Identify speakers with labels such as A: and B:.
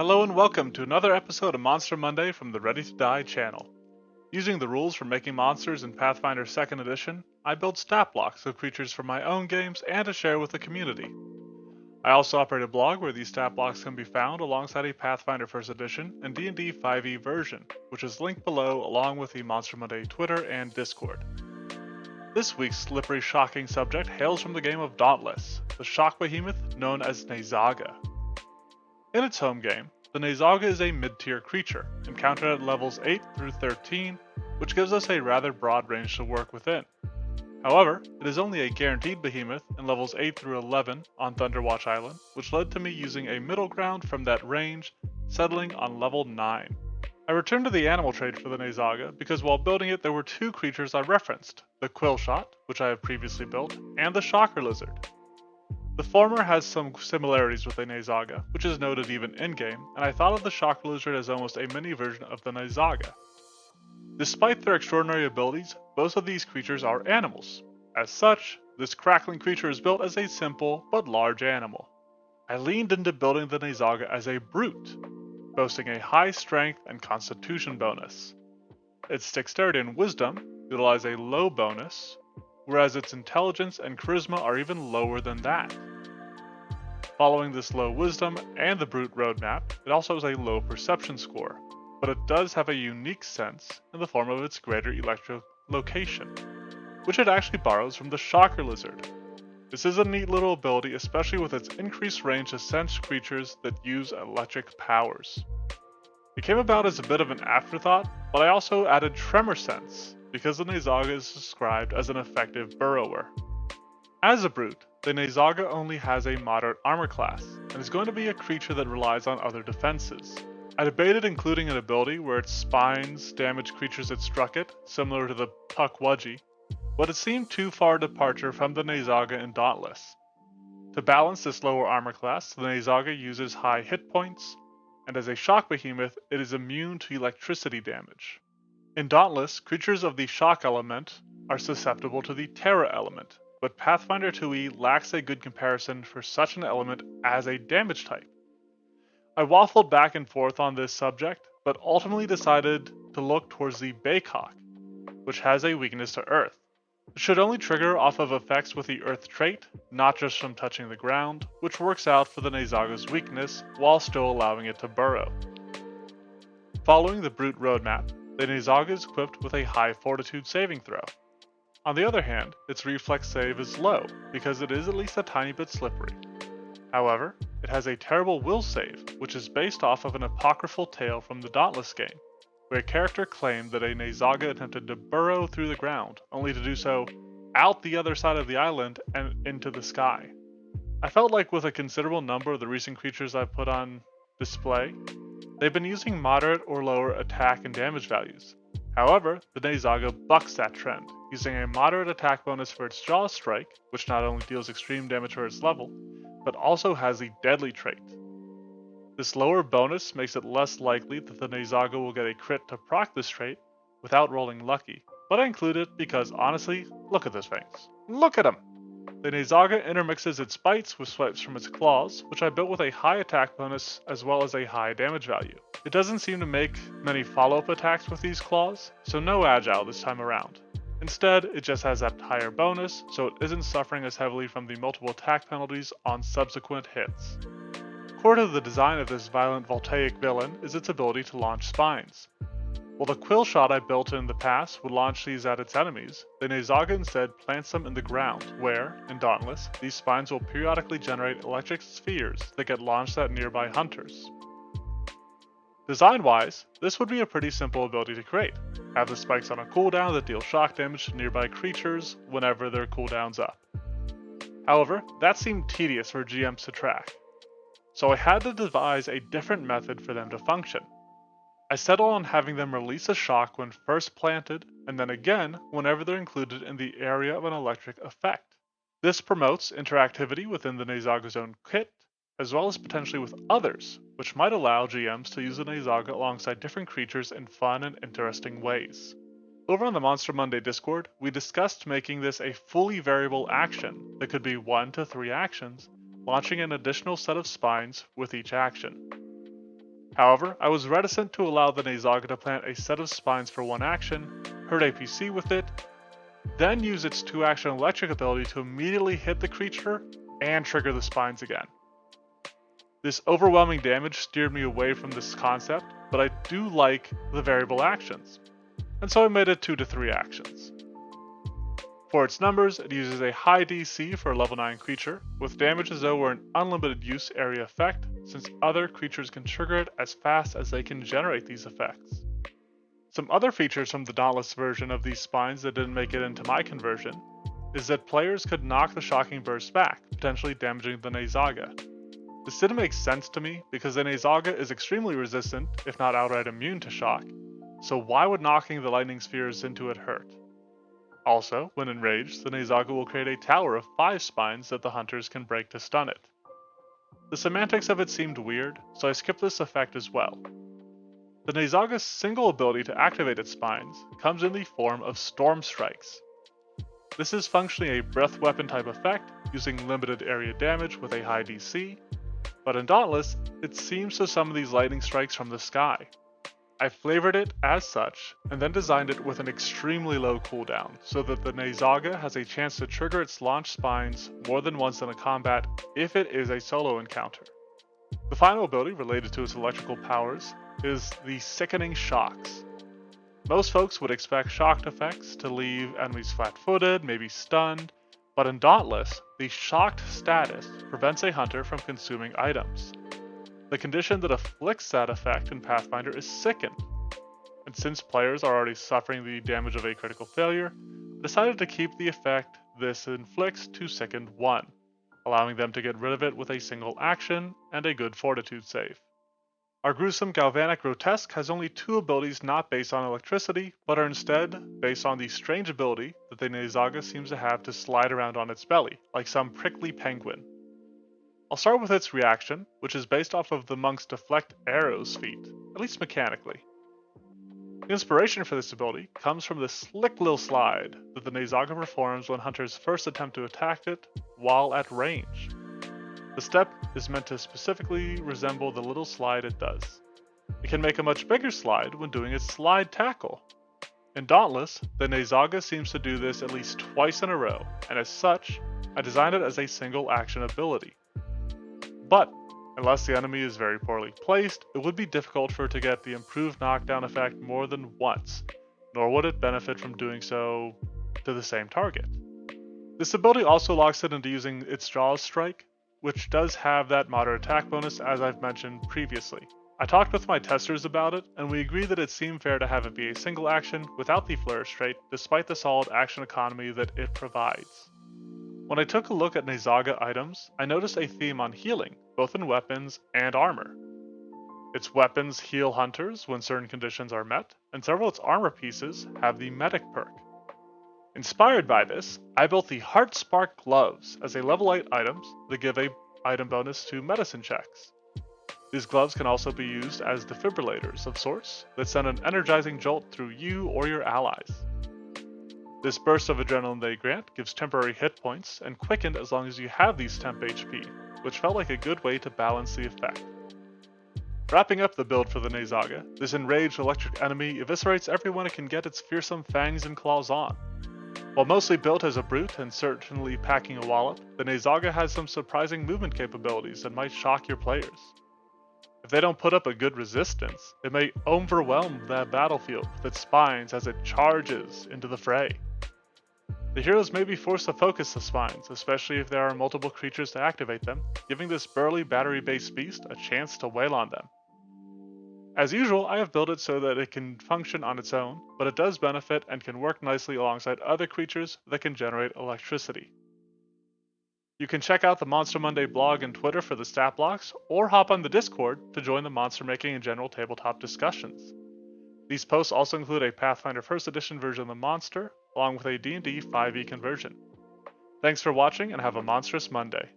A: Hello and welcome to another episode of Monster Monday from the Ready to Die channel. Using the rules for making monsters in Pathfinder Second Edition, I build stat blocks of creatures for my own games and to share with the community. I also operate a blog where these stat blocks can be found alongside a Pathfinder First Edition and D&D 5e version, which is linked below along with the Monster Monday Twitter and Discord. This week's slippery, shocking subject hails from the game of Dauntless, the shock behemoth known as Nayzaga. In its home game, the Nayzaga is a mid-tier creature, encountered at levels 8 through 13, which gives us a rather broad range to work within. However, it is only a guaranteed behemoth in levels 8 through 11 on Thunderwatch Island, which led to me using a middle ground from that range, settling on level 9. I returned to the animal trait for the Nayzaga because while building it there were two creatures I referenced, the Quillshot, which I have previously built, and the Shocker Lizard. The former has some similarities with the Nayzaga, which is noted even in-game, and I thought of the Shocker Lizard as almost a mini version of the Nayzaga. Despite their extraordinary abilities, both of these creatures are animals. As such, this crackling creature is built as a simple but large animal. I leaned into building the Nayzaga as a brute, boasting a high strength and constitution bonus. Its dexterity and wisdom utilize a low bonus, whereas its intelligence and charisma are even lower than that. Following this low wisdom and the brute roadmap, it also has a low perception score, but it does have a unique sense in the form of its greater echolocation, which it actually borrows from the Shocker Lizard. This is a neat little ability, especially with its increased range to sense creatures that use electric powers. It came about as a bit of an afterthought, but I also added Tremor Sense, because the Nayzaga is described as an effective burrower. As a brute, the Nayzaga only has a moderate armor class, and is going to be a creature that relies on other defenses. I debated including an ability where its spines damage creatures that struck it, similar to the Pukwudgie, but it seemed too far a departure from the Nayzaga in Dauntless. To balance this lower armor class, the Nayzaga uses high hit points, and as a shock behemoth, it is immune to electricity damage. In Dauntless, creatures of the shock element are susceptible to the terror element, but Pathfinder 2e lacks a good comparison for such an element as a damage type. I waffled back and forth on this subject, but ultimately decided to look towards the Baycock, which has a weakness to earth. It should only trigger off of effects with the earth trait, not just from touching the ground, which works out for the Nayzaga's weakness while still allowing it to burrow. Following the brute roadmap, the Nayzaga is equipped with a high fortitude saving throw. On the other hand, its reflex save is low, because it is at least a tiny bit slippery. However, it has a terrible will save, which is based off of an apocryphal tale from the Dauntless game, where a character claimed that a Nayzaga attempted to burrow through the ground, only to do so out the other side of the island and into the sky. I felt like with a considerable number of the recent creatures I've put on display, they've been using moderate or lower attack and damage values. However, the Nayzaga bucks that trend, using a moderate attack bonus for its Jaw Strike, which not only deals extreme damage for its level, but also has the Deadly trait. This lower bonus makes it less likely that the Nayzaga will get a crit to proc this trait without rolling lucky, but I include it because honestly, look at those fangs. Look at them! The Nayzaga intermixes its bites with swipes from its claws, which I built with a high attack bonus as well as a high damage value. It doesn't seem to make many follow-up attacks with these claws, so no agile this time around. Instead, it just has that higher bonus, so it isn't suffering as heavily from the multiple attack penalties on subsequent hits. Core to the design of this violent voltaic villain is its ability to launch spines. While the Quillshot I built in the past would launch these at its enemies, the Nayzaga instead plants them in the ground, where, in Dauntless, these spines will periodically generate electric spheres that get launched at nearby hunters. Design-wise, this would be a pretty simple ability to create. Have the spikes on a cooldown that deal shock damage to nearby creatures whenever their cooldown's up. However, that seemed tedious for GMs to track, so I had to devise a different method for them to function. I settled on having them release a shock when first planted, and then again whenever they're included in the area of an electric effect. This promotes interactivity within the Nayzaga's own kit, as well as potentially with others, which might allow GMs to use the Nayzaga alongside different creatures in fun and interesting ways. Over on the Monster Monday Discord, we discussed making this a fully variable action that could be 1 to 3 actions, launching an additional set of spines with each action. However, I was reticent to allow the Nayzaga to plant a set of spines for one action, hurt a PC with it, then use its 2-action electric ability to immediately hit the creature and trigger the spines again. This overwhelming damage steered me away from this concept, but I do like the variable actions, and so I made it 2 to 3 actions. For its numbers, it uses a high DC for a level 9 creature, with damage as though were an unlimited use area effect, since other creatures can trigger it as fast as they can generate these effects. Some other features from the Dauntless version of these spines that didn't make it into my conversion is that players could knock the shocking burst back, potentially damaging the Nayzaga. This didn't make sense to me because the Nayzaga is extremely resistant, if not outright immune to shock, so why would knocking the lightning spheres into it hurt? Also, when enraged, the Nayzaga will create a tower of 5 spines that the hunters can break to stun it. The semantics of it seemed weird, so I skipped this effect as well. The Nayzaga's single ability to activate its spines comes in the form of Storm Strikes. This is functionally a breath weapon type effect, using limited area damage with a high DC, but in Dauntless, it seems to summon these lightning strikes from the sky. I flavored it as such, and then designed it with an extremely low cooldown, so that the Nayzaga has a chance to trigger its launch spines more than once in a combat if it is a solo encounter. The final ability related to its electrical powers is the Sickening Shocks. Most folks would expect shocked effects to leave enemies flat-footed, maybe stunned, but in Dauntless, the shocked status prevents a hunter from consuming items. The condition that afflicts that effect in Pathfinder is Sickened, and since players are already suffering the damage of a critical failure, I decided to keep the effect this inflicts to Sickened 1, allowing them to get rid of it with a single action and a good fortitude save. Our gruesome Galvanic Grotesque has only 2 abilities not based on electricity, but are instead based on the strange ability that the Nayzaga seems to have to slide around on its belly, like some prickly penguin. I'll start with its reaction, which is based off of the monk's deflect arrows feat, at least mechanically. The inspiration for this ability comes from the slick little slide that the Nayzaga performs when hunters first attempt to attack it while at range. The step is meant to specifically resemble the little slide it does. It can make a much bigger slide when doing its slide tackle. In Dauntless, the Nayzaga seems to do this at least twice in a row, and as such, I designed it as a single action ability. But, unless the enemy is very poorly placed, it would be difficult for it to get the improved knockdown effect more than once, nor would it benefit from doing so to the same target. This ability also locks it into using its Jaws Strike, which does have that moderate attack bonus as I've mentioned previously. I talked with my testers about it, and we agreed that it seemed fair to have it be a single action without the Flourish trait, despite the solid action economy that it provides. When I took a look at Nayzaga items, I noticed a theme on healing, both in weapons and armor. Its weapons heal hunters when certain conditions are met, and several of its armor pieces have the Medic perk. Inspired by this, I built the Heart Spark Gloves as a level 8 items that give a item bonus to medicine checks. These gloves can also be used as defibrillators of sorts that send an energizing jolt through you or your allies. This burst of adrenaline they grant gives temporary hit points and quickened as long as you have these temp HP, which felt like a good way to balance the effect. Wrapping up the build for the Nayzaga, this enraged electric enemy eviscerates everyone it can get its fearsome fangs and claws on. While mostly built as a brute and certainly packing a wallop, the Nayzaga has some surprising movement capabilities that might shock your players. If they don't put up a good resistance, it may overwhelm that battlefield with its spines as it charges into the fray. The heroes may be forced to focus the spines, especially if there are multiple creatures to activate them, giving this burly battery-based beast a chance to wail on them. As usual, I have built it so that it can function on its own, but it does benefit and can work nicely alongside other creatures that can generate electricity. You can check out the Monster Monday blog and Twitter for the stat blocks, or hop on the Discord to join the monster making and general tabletop discussions. These posts also include a Pathfinder First Edition version of the monster, along with a D&D 5e conversion. Thanks for watching and have a monstrous Monday.